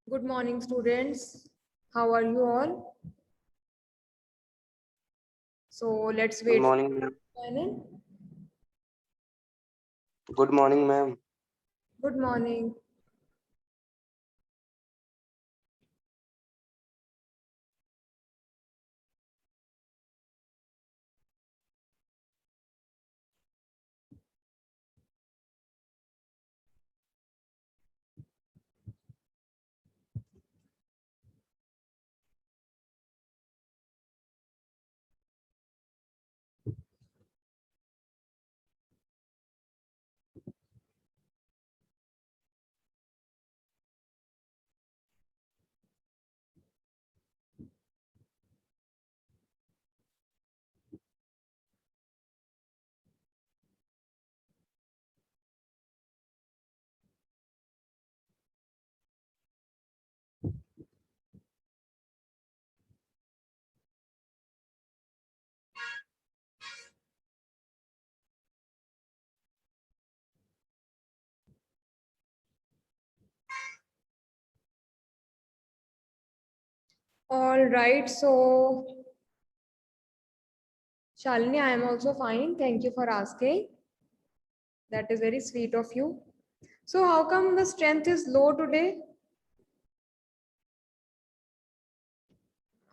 Good morning, students. How are you all? So let's Good wait for morning, ma'am. the panel. Good morning, ma'am. Good morning. All right. So, Shalini, I am also fine. Thank you for asking. That is very sweet of you. So, how come the strength is low today?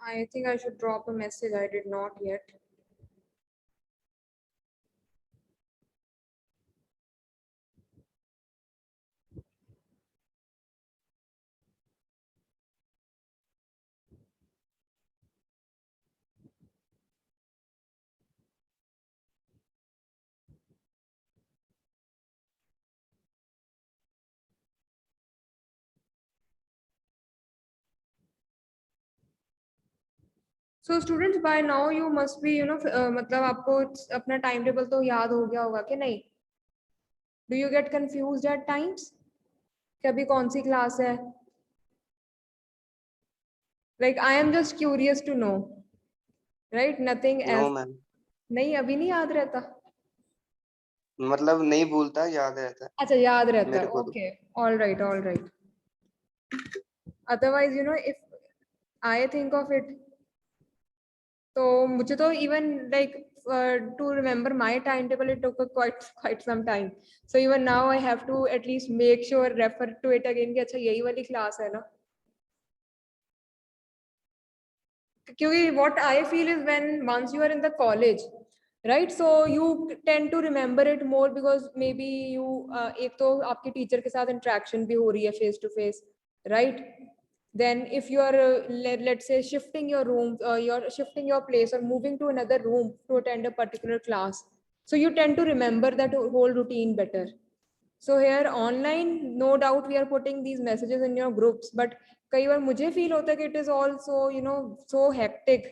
I think I should drop a message. I did not yet. So, students, by now you must be, मतलब आपको अपना time table तो याद हो गया होगा कि नहीं? Do you get confused at times? कि अभी कौन सी क्लास है? Like I am just curious to know, right? Nothing no else. Ma'am, नहीं अभी नहीं याद रहता. मतलब नहीं भूलता, याद रहता है अच्छा याद रहता है. मेरे को तो। Okay. All right. All right. Otherwise, if I think of it, तो मुझे तो even like to remember my timetable, it took a quite some time. So even now I have to at least make sure refer to it again कि अच्छा यही वाली class है ना. क्योंकि what I feel is when once you are in the college, right, so you tend to remember it more because maybe you एक तो आपके टीचर के साथ interaction भी हो रही है face to face, right? Then if you are let's say shifting your room, you're shifting your place or moving to another room to attend a particular class, so you tend to remember that whole routine better. So here online, no doubt we are putting these messages in your groups, but कई बार मुझे feel होता है कि it is also so hectic.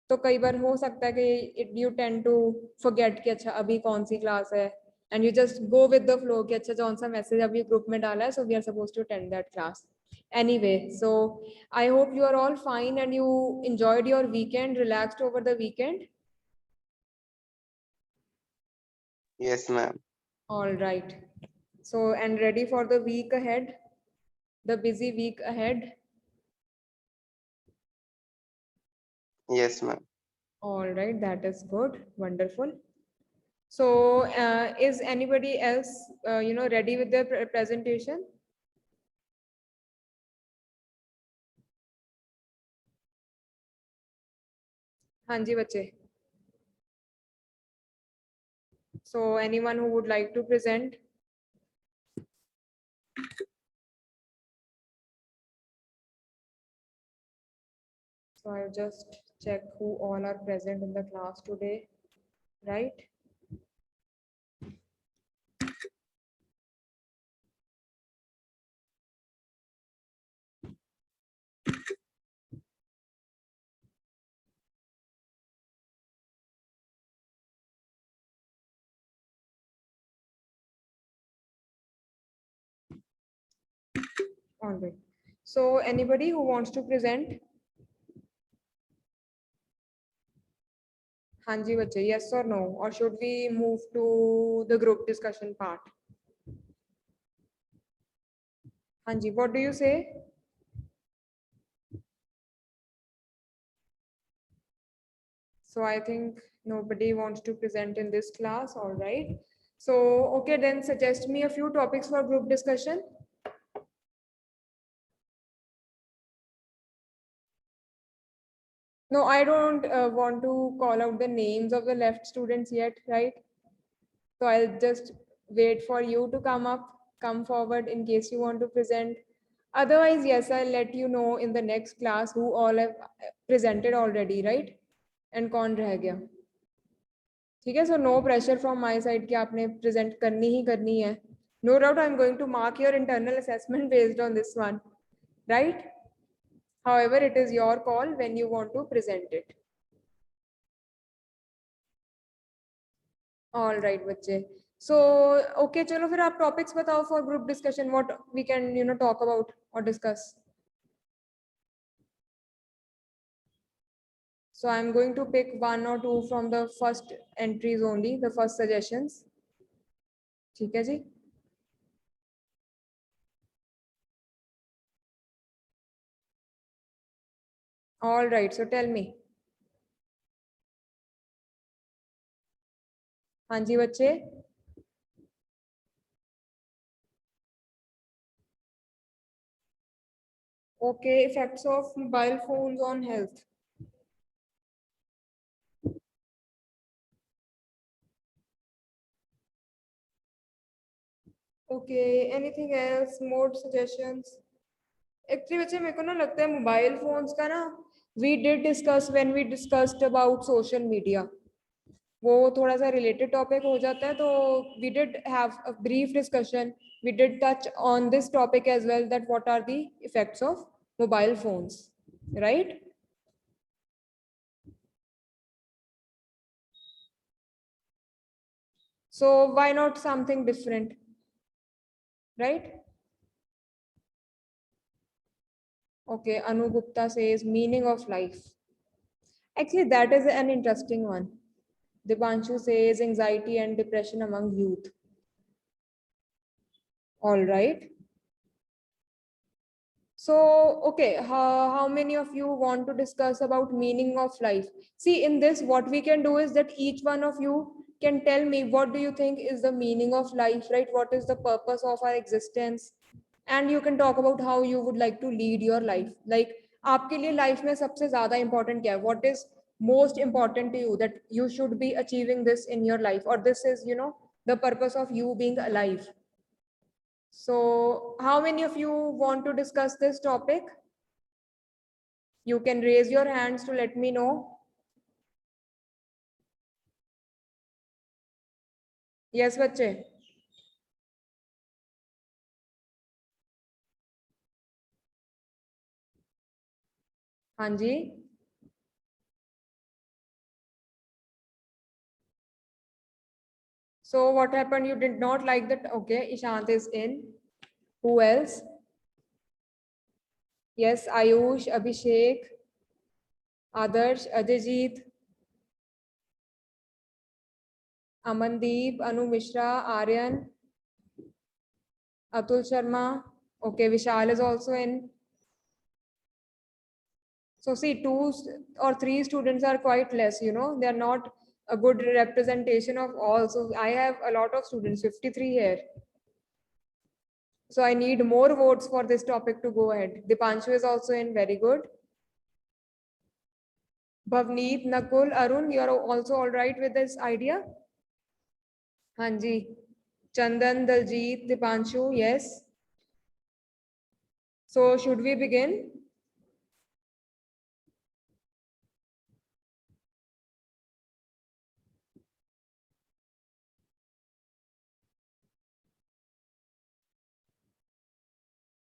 तो कई बार हो सकता है कि you tend to forget कि अच्छा अभी कौन सी class है, and you just go with the flow कि अच्छा कौन सा message अभी group में डाला है, so we are supposed to attend that class. Anyway, so I hope you are all fine and you enjoyed your weekend, relaxed over the weekend. Yes ma'am. All right. So and ready for the week ahead, the busy week ahead. Yes ma'am. All right, that is good. Wonderful. So, is anybody else, ready with their presentation? हाँ जी बच्चे. So, anyone who would like to present? So, I'll just check who all are present in the class today, right? All right. So, anybody who wants to present? हाँ जी बच्चे, yes or no? Or should we move to the group discussion part? हाँ जी, what do you say? So I think nobody wants to present in this class. All right. So, okay, then suggest me a few topics for group discussion. No, I don't want to call out the names of the left students yet, right? So I'll just wait for you to come forward in case you want to present. Otherwise, yes, I'll let you know in the next class who all have presented already, right? And कौन रह गया. ठीक है, so no pressure from my side कि आपने present करनी ही करनी है. No doubt I'm going to mark your internal assessment based on this one, right? However, it is your call when you want to present it. All right, बच्चे. So, okay, चलो फिर आप topics बताओ for group discussion. What we can, talk about or discuss. So I'm going to pick one or two from the first entries only, the first suggestions. ठीक है जी. All right, so tell me. हाँ जी बच्चे. Okay, effects of mobile phones on health. Okay, anything else? More suggestions? Actually, बच्चे मेरे को ना लगता है मोबाइल फोन्स का ना we did discuss when we discussed about social media. वो थोड़ा सा related topic हो जाता है तो we did have a brief discussion. We did touch on this topic as well, that what are the effects of mobile phones, right? So why not something different, right? Okay, Anu Gupta says meaning of life. Actually, that is an interesting one. Dipanshu says anxiety and depression among youth. All right. So, okay, how many of you want to discuss about meaning of life? See, in this, what we can do is that each one of you can tell me what do you think is the meaning of life, right? What is the purpose of our existence? And you can talk about how you would like to lead your life. Like, आपके लिए life में सबसे ज़्यादा important क्या है? What is most important to you that you should be achieving this in your life, or this is, the purpose of you being alive? So, how many of you want to discuss this topic? You can raise your hands to let me know. Yes, बच्चे. हाँ जी. So what happened? You did not like that? Okay, Ishant is in. Who else? Yes, Ayush, Abhishek, Adarsh, Ajayjeet, Amandeep, Anu Mishra, Aryan, Atul Sharma. Okay, Vishal is also in. So see, or three students are quite less, they are not a good representation of all. So I have a lot of students, 53 here. So I need more votes for this topic to go ahead. Dipanshu is also in, very good. Bhavneet, Nakul, Arun, you are also all right with this idea? Hanji. Chandan, Daljit, Dipanshu, yes. So should we begin?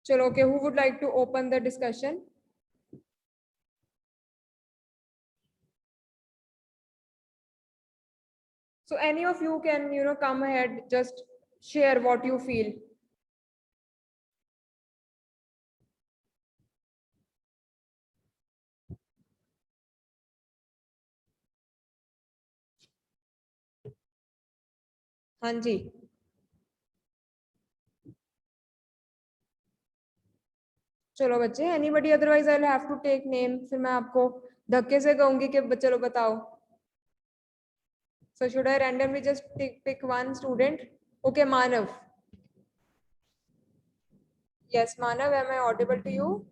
Chalo, okay, who would like to open the discussion? So any of you can, come ahead, just share what you feel. Hanji. चलो बच्चे, anybody, otherwise I'll have to take name. फिर मैं आपको धक्के से कहूंगी कि चलो बताओ. So should I randomly just pick one student? Okay, Manav. Yes, Manav, am I audible to you?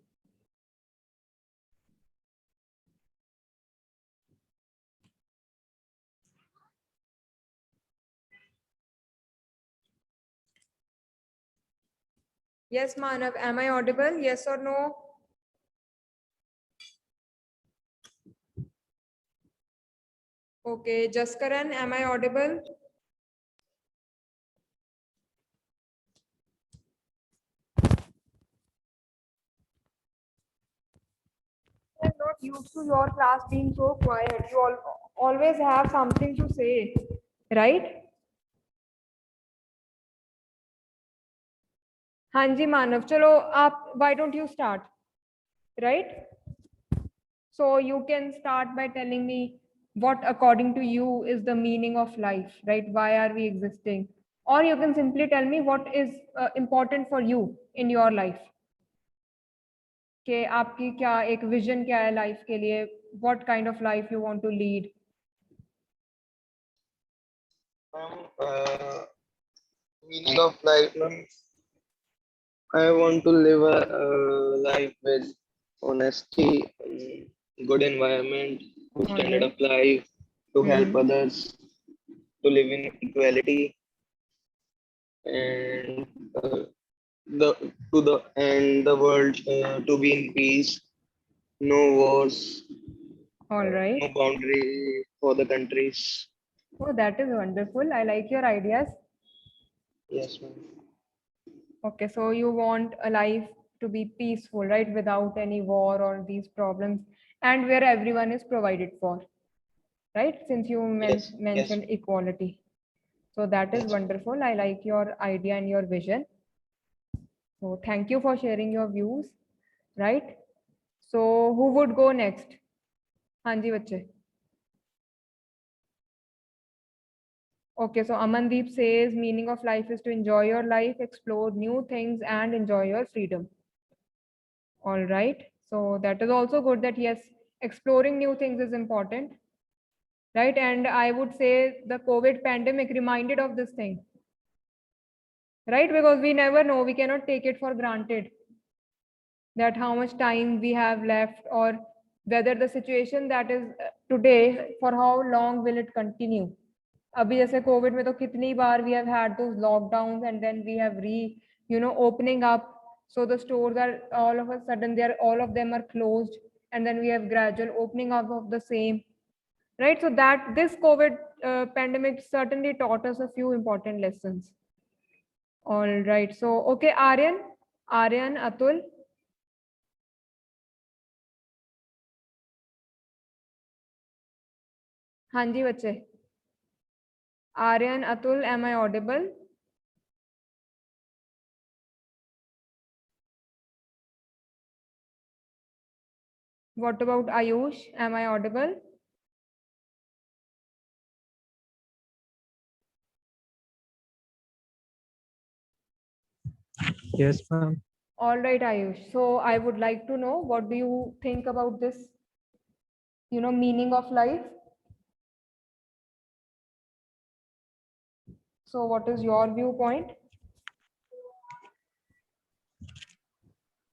Yes, Manav, am I audible? Yes or no? Okay, Jaskaran, am I audible? I'm not used to your class being so quiet. You always have something to say, right? हाँ जी मानव, चलो आप, why don't you start, right? So you can start by telling me what according to you is the meaning of life, right? Why are we existing? Or you can simply tell me what is important for you in your life. कि आपकी क्या एक vision क्या है life के लिए, what kind of life you want to lead? Meaning of life, ma'am. I want to live a life with honesty, good environment, good standard of life, to help others, to live in equality, and the to the and the world to be in peace, no wars, All right. no boundary for the countries. Oh, that is wonderful. I like your ideas. Yes, ma'am. Okay, so you want a life to be peaceful, right? Without any war or these problems, and where everyone is provided for, right? Since you Yes, mentioned equality. So that is yes. wonderful. I like your idea and your vision. So thank you for sharing your views, right? So who would go next? हाँ जी बच्चे. Okay, so Amandeep says meaning of life is to enjoy your life, explore new things, and enjoy your freedom. All right. So that is also good that yes, exploring new things is important, right? And I would say the COVID pandemic reminded of this thing, right? Because we never know, we cannot take it for granted that how much time we have left, or whether the situation that is today, for how long will it continue. अभी जैसे Covid में तो कितनी बार we have had those lockdowns, and then we have opening up. So the stores are all of a sudden all of them are closed, and then we have gradual opening up of the same, right? So that this COVID pandemic certainly taught us a few important lessons. All right. So okay, Aryan, Atul. हाँ जी बच्चे. Aryan, Atul, am I audible? What about Ayush? Am I audible? Yes, ma'am. All right, Ayush. So I would like to know, what do you think about this, meaning of life? So what is your viewpoint?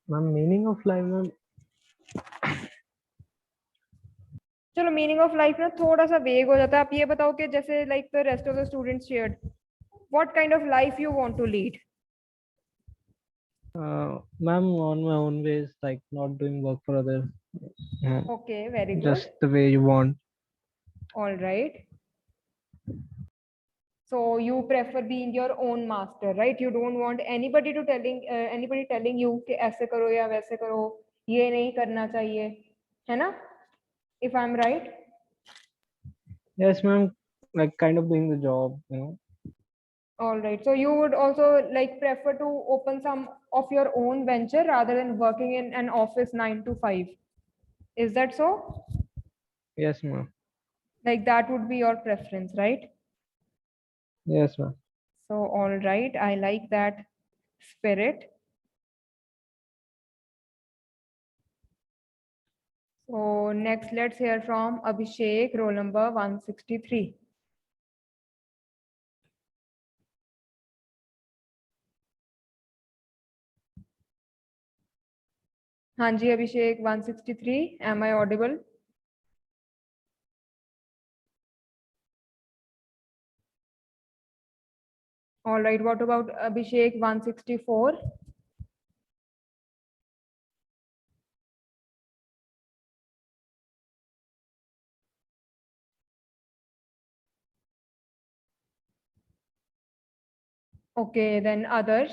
Ma'am, meaning of life, ma'am. चलो meaning of life ना थोड़ा सा वेग हो जाता है. आप ये बताओ कि जैसे like the rest of the students shared, what kind of life you want to lead? Ma'am, on my own ways, like not doing work for others. Okay, very good. Just the way you want. All right. So you prefer being your own master, right? You don't want anybody telling you कि ऐसे करो या वैसे करो, ये नहीं करना चाहिए, है ना? If I'm right. Yes, ma'am. Like kind of doing the job, All right. So you would also like prefer to open some of your own venture rather than working in an office 9 to 5. Is that so? Yes, ma'am. Like that would be your preference, right? Yes, ma'am. So, all right. I like that spirit. So next, let's hear from Abhishek, roll number 163. हाँ जी अभिषेक 163, am I audible? All right, what about Abhishek 164? Okay, then others.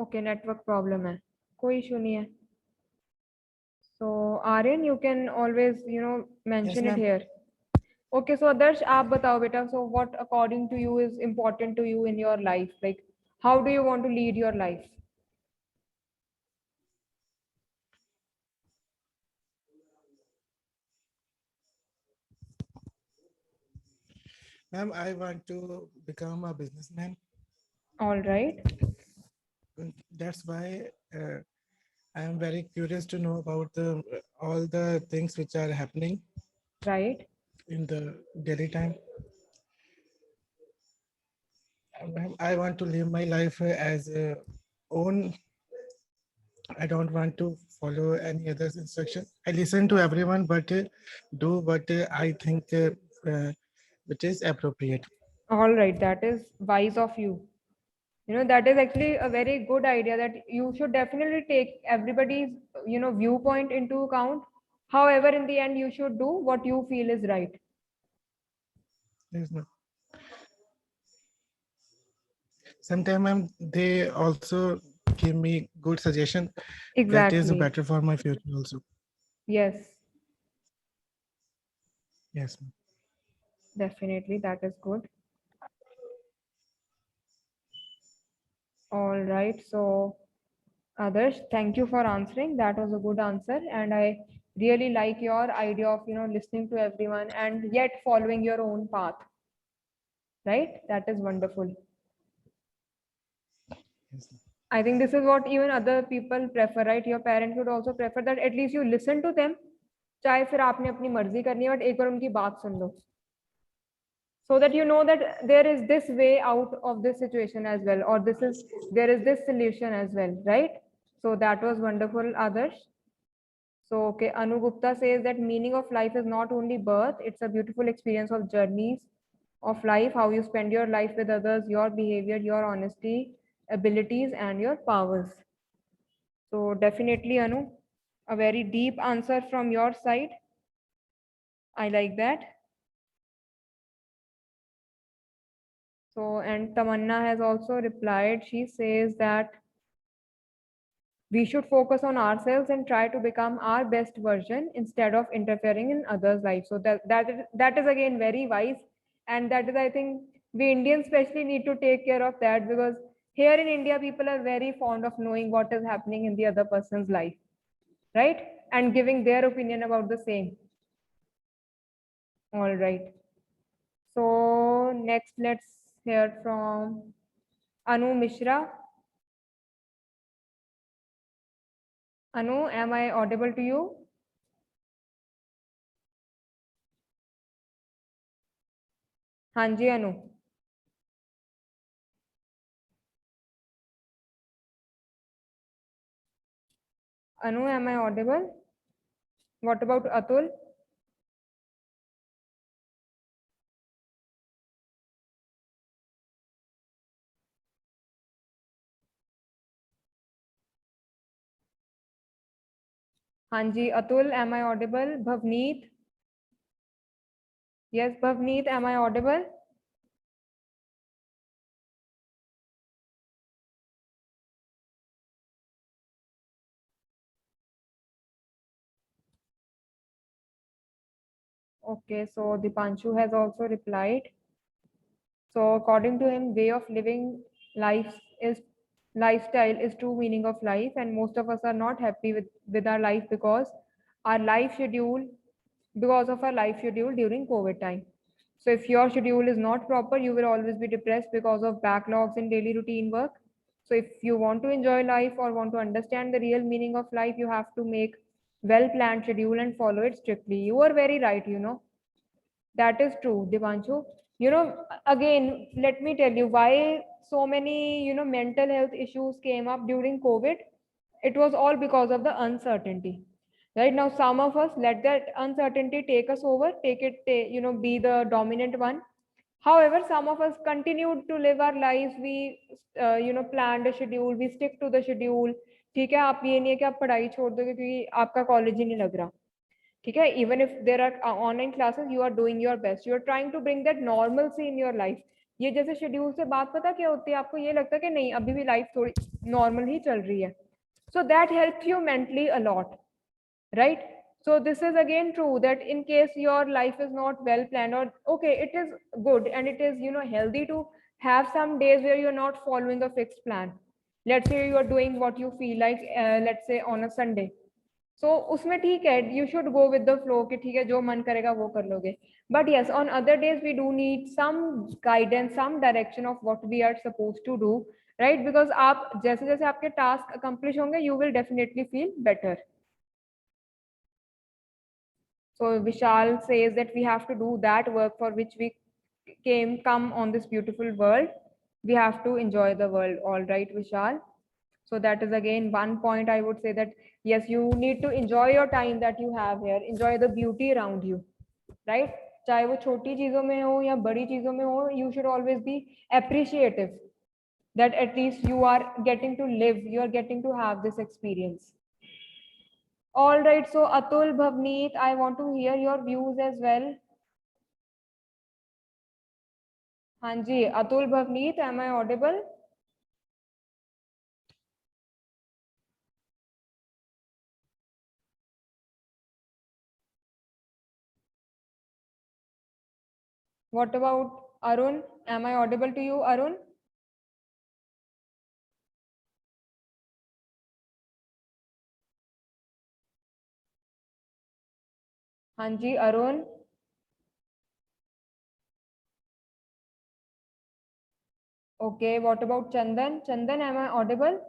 Okay, network problem है, कोई issue नहीं है. So Aryan, you can always, mention it ma'am. here. Okay, so Adarsh, आप बताओ बेटा. So what according to you is important to you in your life? Like, how do you want to lead your life? Ma'am, I want to become a businessman. All right. That's why I am very curious to know about all the things which are happening Right. in the daily time. Ma'am, I want to live my life as own. I don't want to follow any other's instruction. I listen to everyone, but do what I think which is appropriate. All right. That is wise of you. That is actually a very good idea, that you should definitely take everybody's, viewpoint into account. However, in the end, you should do what you feel is right. Yes, ma'am. Sometimes they also give me good suggestion that is Exactly. better for my future also. Yes, Yes, ma'am. definitely. That is good. All right. So, Adarsh, thank you for answering. That was a good answer. And I really like your idea of, listening to everyone and yet following your own path. Right? That is wonderful. Yes, ma'am. I think this is what even other people prefer, right? Your parents would also prefer that at least you listen to them. चाहे फिर आपने अपनी मर्जी करनी है, but एक बार उनकी बात सुन लो. So that you know that there is this way out of this situation as well, or there is this solution as well, right? So that was wonderful, Adarsh. So, okay, Anu Gupta says that meaning of life is not only birth, it's a beautiful experience of journeys of life, how you spend your life with others, your behavior, your honesty, abilities, and your powers. So, definitely, Anu, a very deep answer from your side. I like that. So, and Tamanna has also replied. She says that we should focus on ourselves and try to become our best version instead of interfering in others' lives. So that is again very wise, and that is, I think, we Indians especially need to take care of that, because here in India people are very fond of knowing what is happening in the other person's life, right? And giving their opinion about the same. All right. So next, let's hear from Anu Mishra. Anu, am I audible to you? हाँ जी अनु. Anu, am I audible? What about Atul? Hanji, Atul, am I audible? Bhavneet? Yes, Bhavneet, am I audible? Okay, so Dipanshu has also replied. So according to him, way of living life is lifestyle is true meaning of life, and most of us are not happy with our life our life schedule because of our life schedule during COVID time. So if your schedule is not proper, you will always be depressed because of backlogs in daily routine work. So if you want to enjoy life or want to understand the real meaning of life, you have to make well planned schedule and follow it strictly. You are very right, That is true, Divanshu. Again, let me tell you why so many, mental health issues came up during COVID. It was all because of the uncertainty. Right now, some of us let that uncertainty take us over, be the dominant one. However, some of us continued to live our lives. We, planned a schedule. We stick to the schedule. ठीक है, आप ये नहीं है कि आप पढ़ाई छोड़ दोगे क्योंकि आपका कॉलेज ही नहीं लग रहा. ठीक है, even if there are online classes, you are doing your best, you are trying to bring that normalcy in your life. ये जैसे शेड्यूल से बात पता क्या होती है, आपको ये लगता है कि नहीं अभी भी लाइफ थोड़ी नॉर्मल ही चल रही है. So that help you mentally a lot, right? So this is again true that in case your life is not well planned, or okay, it is good and it is, healthy to have some days where you're not following a fixed plan. Let's say you are doing what you feel like, let's say on a Sunday. So उसमें ठीक है, you should go with the flow कि ठीक है जो मन करेगा वो कर लोगे. But yes, on other days we do need some guidance, some direction of what we are supposed to do, right? Because आप जैसे जैसे आपके task accomplish होंगे, you will definitely feel better. So Vishal says that we have to do that work for which we come on this beautiful world. We have to enjoy the world. All right, Vishal. So that is again one point I would say, that yes, you need to enjoy your time that you have here. Enjoy the beauty around you, right? चाहे वो छोटी चीजों में हो या बड़ी चीजों में हो, you should always be appreciative that at least you are getting to live, you are getting to have this experience. All right, so Atul, Bhavneet, I want to hear your views as well. Hanji, Atul, Bhavneet, am I audible? What about Arun? Am I audible to you, Arun? Hanji, Arun. Okay, what about Chandan? Chandan, am I audible?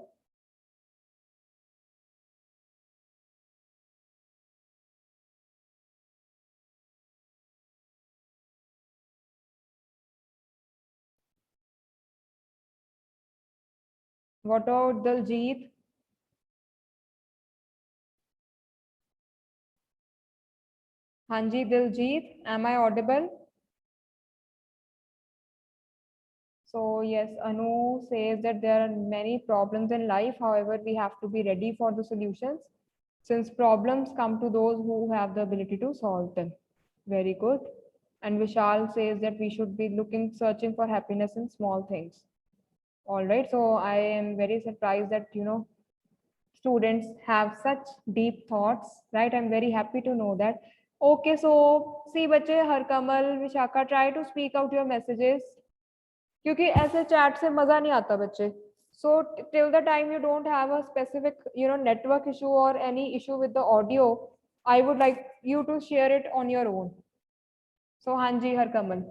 What about Daljit? Hanji, Daljit, am I audible? So yes, Anu says that there are many problems in life. However, we have to be ready for the solutions, since problems come to those who have the ability to solve them. Very good. And Vishal says that we should be searching for happiness in small things. All right. So I am very surprised that, students have such deep thoughts, right? I'm very happy to know that. Okay. So see, bache, Harkamal, Vishaka, try to speak out your messages. क्योंकि ऐसे chat से मजा नहीं आता बच्चे. So till the time you don't have a specific, network issue or any issue with the audio, I would like you to share it on your own. So Hanji, Harkamal.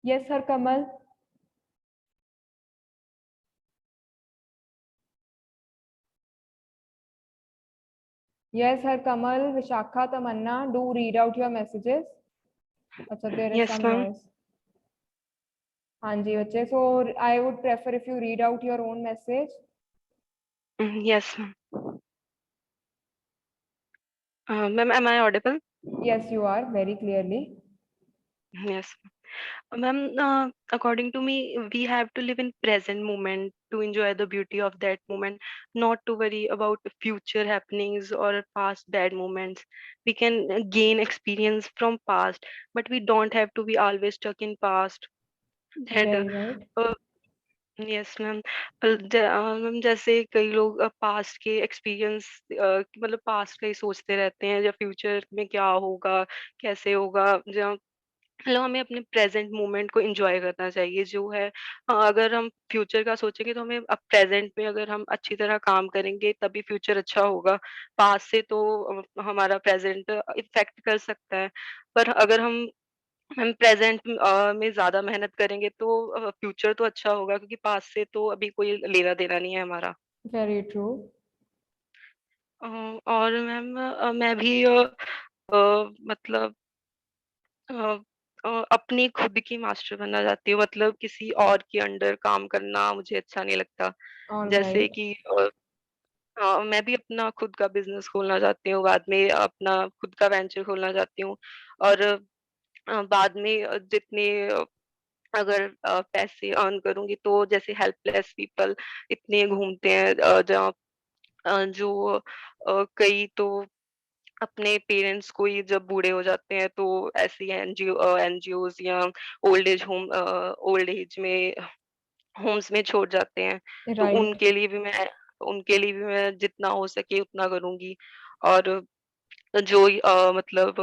Yes, Harkamal. Yes, Harkamal, Vishakha, Tamanna, do read out your messages. Achha, there is Yes, some ma'am. noise. Hanji, bache. So I would prefer if you read out your own message. Yes, ma'am. Ma'am, am I audible? Yes, you are very clearly. Yes. Ma'am, according to me, we have to live in present moment to enjoy the beauty of that moment, not to worry about future happenings or past bad moments. We can gain experience from past, but we don't have to be always stuck in past. And Very right. Yes ma'am. Ma'am जैसे कई लोग past के experience मतलब past का ही सोचते रहते हैं या फ्यूचर में क्या होगा, कैसे होगा. जब मतलब हमें अपने प्रेजेंट मोमेंट को एंजॉय करना चाहिए जो है. अगर हम फ्यूचर का सोचेंगे तो हमें अब प्रेजेंट में अगर हम अच्छी तरह काम करेंगे तभी फ्यूचर अच्छा होगा. पास्ट से तो हमारा प्रेजेंट इफेक्ट कर सकता है, पर अगर हम हम प्रेजेंट में ज़्यादा मेहनत करेंगे तो फ्यूचर तो अच्छा होगा, क्योंकि पास्ट से तो अभी कोई लेना-देना नहीं है हमारा। Very true. अ, और मैम मैं भी मतलब अ अपनी खुद की मास्टर बनना चाहती हूँ, मतलब किसी और के अंडर काम करना मुझे अच्छा नहीं लगता। All जैसे right. कि मैं भी अपना खुद का बिज़नेस खोलना चाहती हूँ, बाद में अपना खुद का वेंचर खोलना चाहती हूँ और बाद में जितने अगर पैसे अर्न करूँगी तो जैसे हेल्पलेस पीपल इतने घूमते हैं जहाँ जो कई तो अपने पेरेंट्स को ही जब बूढ़े हो जाते हैं तो ऐसी एनजीओज़ या ओल्ड एज में होम्स में छोड़ जाते हैं। तो Right. उनके लिए भी मैं जितना हो सके उतना करूँगी और जो मतलब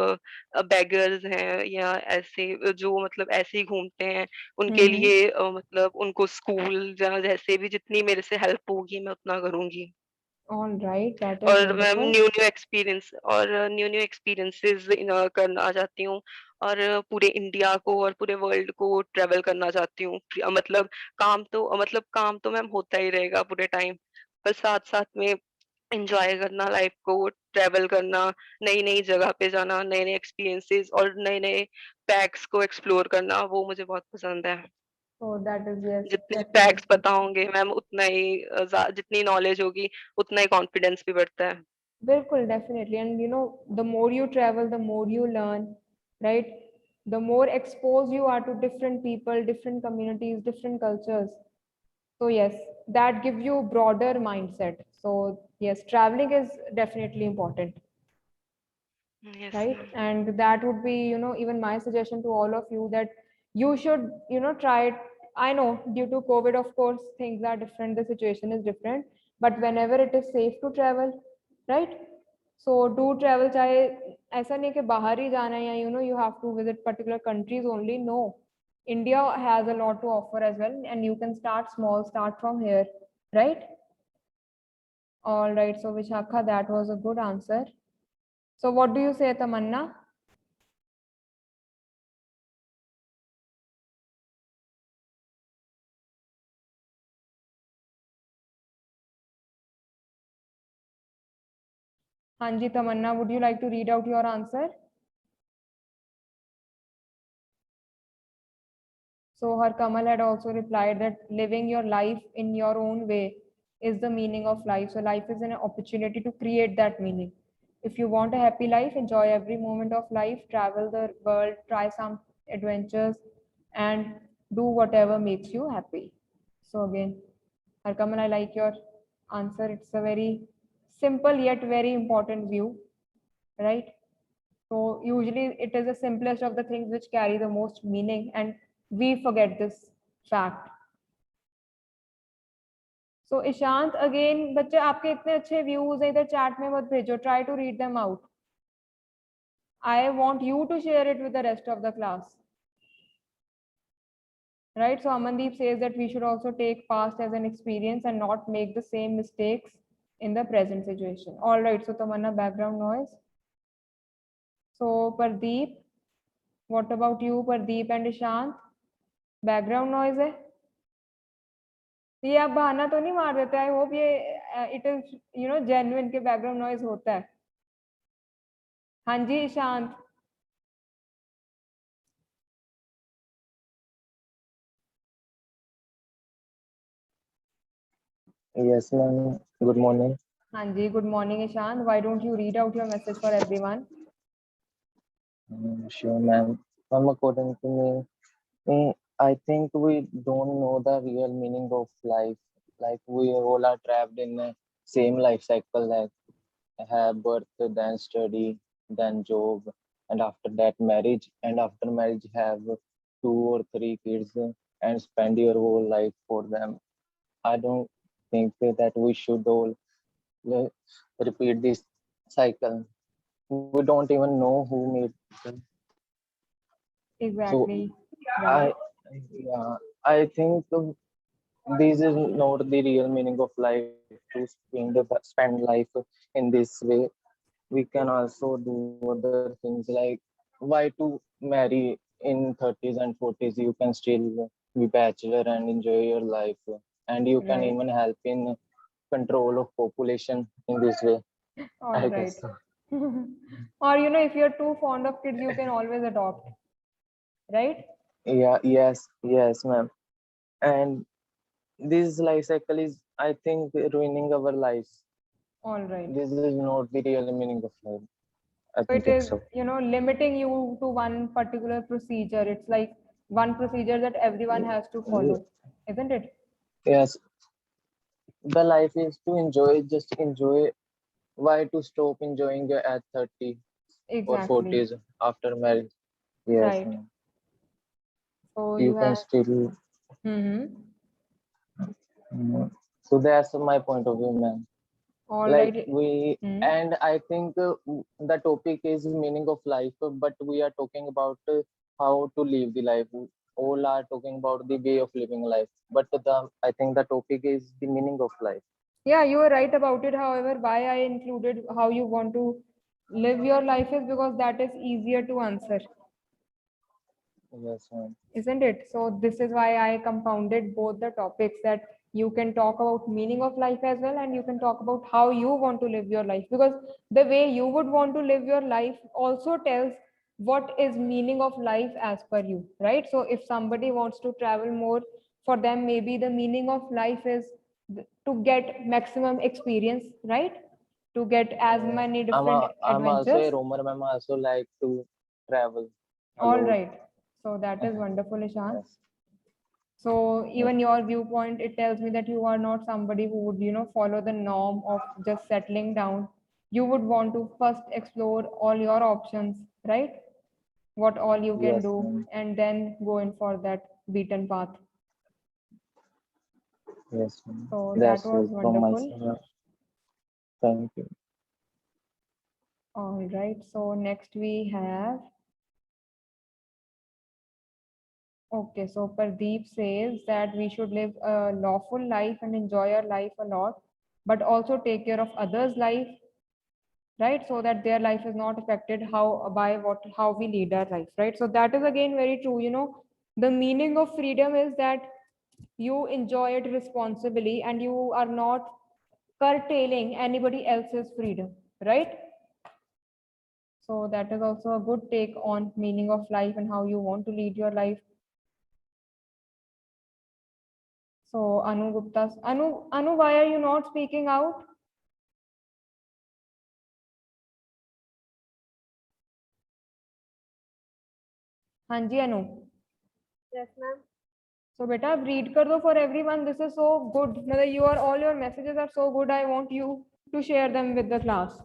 बेगर्स हैं या ऐसे जो मतलब ऐसे ही घूमते हैं, उनके Mm-hmm. लिए मतलब उनको स्कूल या जैसे भी जितनी मेरे से हेल्प होगी मैं उतना करूँगी। All right. That is और ma'am wonderful. New new experiences करना चाहती हूँ और पूरे इंडिया को और पूरे वर्ल्ड को ट्रैवल करना चाहती हूँ। काम तो मैम होता ही रहेगा पूरे टाइम, पर साथ-साथ में एन्जॉय करना लाइफ को, ट्रैवल करना, नई-नई जगह पे जाना, नए-नए एक्सपीरियंसेस और नए-नए फैक्ट्स को एक्सप्लोर करना, वो मुझे बहुत पसंद है। So that is, yes, जितने फैक्ट्स definitely. पता होंगे मैम उतना ही जितनी नॉलेज होगी उतना ही कॉन्फिडेंस भी बढ़ता है। Bilkul, definitely. And the more you travel, the more you learn, right? The more exposed you are to different people, different communities, different cultures. So yes, that gives you broader mindset. So yes, traveling is definitely important, yes right? Ma'am. And that would be, even my suggestion to all of you, that you should, try it. I know due to COVID, of course, things are different, the situation is different, but whenever it is safe to travel, right? So do travel, चाहे ऐसा नहीं कि बाहर ही जाना है या you have to visit particular countries only. No, India has a lot to offer as well, and you can start small, start from here, right? All right. So Vishakha, that was a good answer. So what do you say, Tamanna? Hanji Tamanna, would you like to read out your answer? So her Kamal had also replied that living your life in your own way is the meaning of life. So life is an opportunity to create that meaning. If you want a happy life, enjoy every moment of life, travel the world, try some adventures, and do whatever makes you happy. So again, Harkamal, I like your answer. It's a very simple yet very important view, right? So usually it is the simplest of the things which carry the most meaning, and we forget this fact. So Ishant, again, बच्चे आपके इतने अच्छे views हैं इधर chat में मत भेजो. Try to read them out. I want you to share it with the rest of the class. Right? So Amandeep says that we should also take past as an experience and not make the same mistakes in the present situation. All right. So Tamanna, background noise. So Pardeep, what about you, Pardeep and Ishant? Background noise है? ये आप बहाना तो नहीं मार देते? I hope ये it is genuine के बैकग्राउंड नॉइज होता है. हाँ जी शांत. Yes, ma'am. Good morning. हाँ जी, good morning Ishant. Why don't you read out your message for everyone? Sure, ma'am. According to me, I think we don't know the real meaning of life. Like we all are trapped in the same life cycle, like have birth, then study, then job, and after that marriage, and after marriage have 2 or 3 kids and spend your whole life for them. I don't think that we should all uh, repeat this cycle. We don't even know who made them. So exactly. I, right. yeah, I think this is not the real meaning of life to spend life in this way. We can also do other things like why to marry in 30s and 40s you can still be bachelor and enjoy your life, and you can Right. even help in control of population in this way. All I right. guess so. Or if you're too fond of kids, you can always adopt, right? Yeah, yes, ma'am. And this life cycle is, I think, ruining our lives. All right. This is not the real meaning of life. I So don't it think is, so. limiting you to one particular procedure. It's like one procedure that everyone has to follow, isn't it? Yes, the life is to enjoy, just enjoy. Why to stop enjoying at 30 or Exactly. 40s after marriage? Yes, Right. ma'am. So You you can have. still. Mm-hmm. Mm, so that's my point of view, ma'am. All Like right. we, Hmm. and I think the topic is meaning of life, but we are talking about how to live the life. All are talking about the way of living life, but I think the topic is the meaning of life. Yeah, you were right about it. However, why I included how you want to live your life is because that is easier to answer, Yes, ma'am. isn't it? So this is why I compounded both the topics, that you can talk about meaning of life as well, and you can talk about how you want to live your life, because the way you would want to live your life also tells what is meaning of life as per you, right? So if somebody wants to travel more, for them maybe the meaning of life is to get maximum experience, right? To get as Yes. many different I'm also adventures. a roamer, ma'am. I also like to travel a All lot. right. So that is wonderful, Ishan. Yes. So Yes. even your viewpoint, it tells me that you are not somebody who would, follow the norm of just settling down. You would want to first explore all your options, right? What all you can Yes, do, ma'am. and then go in for that beaten path. Yes, ma'am. So that That's was it from my wonderful. side. Thank you. All right. So next we have, okay, so Pardeep says that we should live a lawful life and enjoy our life a lot, but also take care of others' life, right? So that their life is not affected how we lead our life, right? So that is again very true. The meaning of freedom is that you enjoy it responsibly and you are not curtailing anybody else's freedom, right? So that is also a good take on meaning of life and how you want to lead your life. So Anu, why are you not speaking out? हाँ जी अनु. Yes, ma'am. So beta read कर दो for everyone. This is so good. मतलब all your messages are so good. I want you to share them with the class.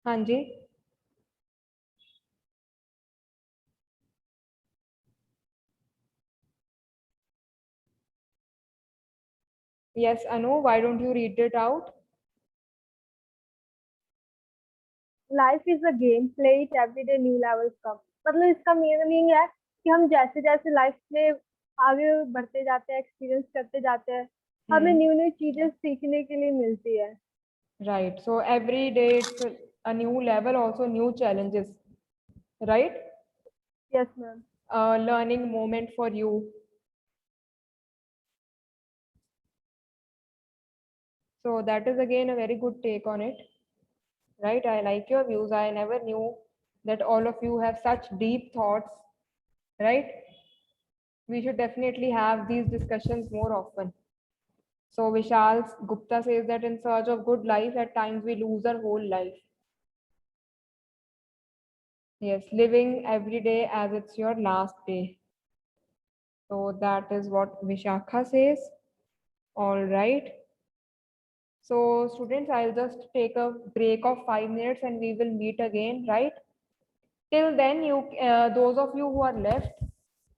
हाँ जी. Yes, Anu, why don't you read it out? Life is a game, play it everyday, new levels come. मतलब इसका meaning है कि हम जैसे जैसे life में आगे बढ़ते जाते हैं, एक्सपीरियंस करते जाते हैं, हमें न्यू न्यू चीजें सीखने के लिए मिलती है। Right. So every day it's a new level, also new challenges, right? Yes ma'am. A learning moment for you. So that is again a very good take on it, right? I like your views. I never knew that all of you have such deep thoughts, right? We should definitely have these discussions more often. So Vishal Gupta says that in search of good life, at times we lose our whole life. Yes, living every day as it's your last day. So that is what Vishakha says. All right. So students, I'll just take a break of 5 minutes and we will meet again, right? Till then, those of you who are left,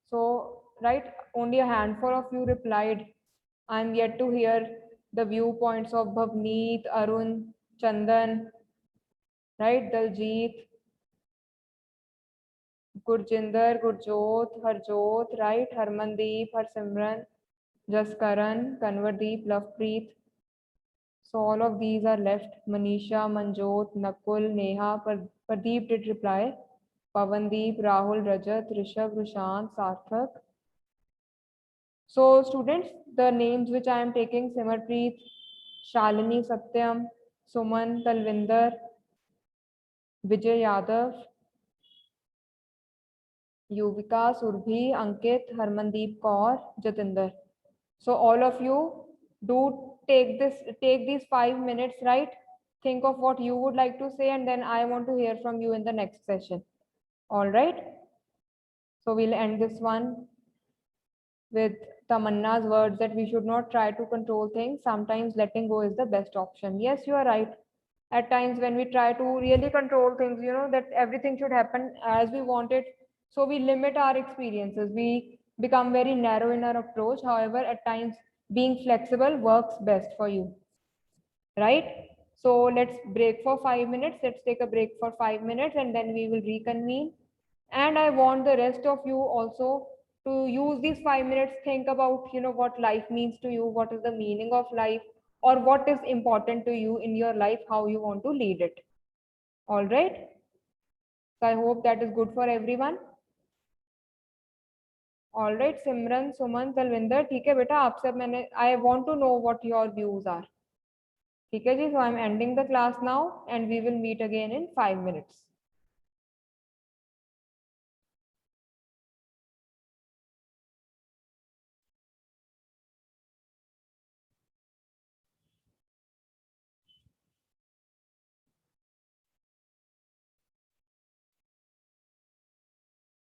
so right, only a handful of you replied. I'm yet to hear the viewpoints of Bhavneet, Arun, Chandan, right, Daljit, Gurjinder, Gurjot, Harjot, right, Harmandeep, Harsimran, Jaskaran, Kanwardeep, Lovepreet. So all of these are left. Manisha, Manjot, Nakul, Neha, Pradeep did reply. Pavandeep, Rahul, Rajat, Rishabh, Rushant, Sarthak. So students, the names which I am taking: Simarpreet, Shalini, Satyam, Suman, Talvinder, Vijay Yadav, Yuvika, Surbhi, Ankit, Harmandeep Kaur, Jatinder. So all of you do take these 5 minutes, right? Think of what you would like to say, and then I want to hear from you in the next session. All right. So we'll end this one with Tamanna's words that we should not try to control things. Sometimes letting go is the best option. Yes, you are right. At times when we try to really control things, you know, that everything should happen as we want it, so we limit our experiences. We become very narrow in our approach. However, at times being flexible works best for you, right? So let's break for 5 minutes. Let's take a break for 5 minutes and then we will reconvene. And I want the rest of you also to use these 5 minutes, think about, you know, what life means to you, what is the meaning of life, or what is important to you in your life, how you want to lead it. All right. So I hope that is good for everyone. All right, Simran, Suman, Talvinder, ठीक है बेटा, आप सब मैंने, I want to know what your views are. ठीक है जी, so I'm ending the class now and we will meet again in 5 minutes.